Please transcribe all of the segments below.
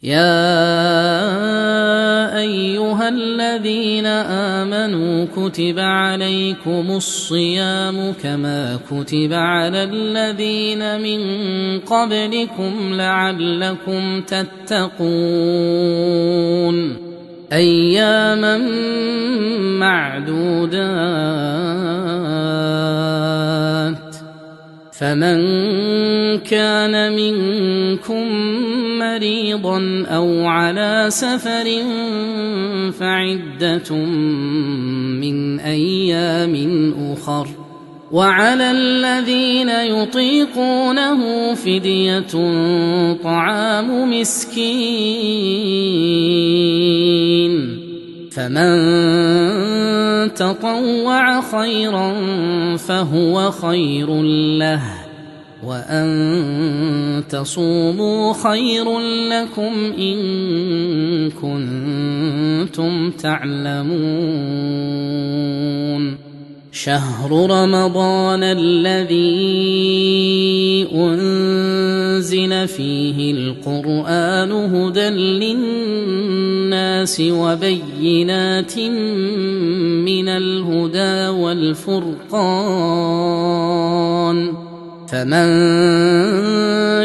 يا أيها الذين آمنوا كتب عليكم الصيام كما كتب على الذين من قبلكم لعلكم تتقون أياما معدودات فمن كان منكم مريضا أو على سفر فعدة من أيام أخر وعلى الذين يطيقونه فدية طعام مسكين فمن تطوع خيرا فهو خير له وأن تصوموا خير لكم إن كنتم تعلمون شهر رمضان الذي أنزل فيه القرآن هدى للناس وبينات من الهدى والفرقان فمن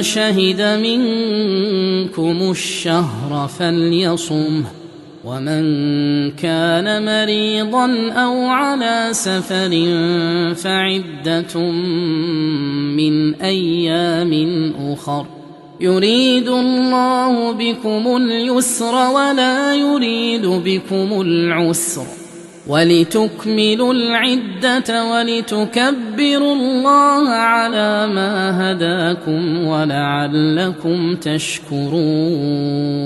شهد منكم الشهر فليصمه ومن كان مريضا أو على سفر فعدة من أيام أخر يريد الله بكم اليسر ولا يريد بكم العسر ولتكملوا العدة ولتكبروا الله على ما هداكم ولعلكم تشكرون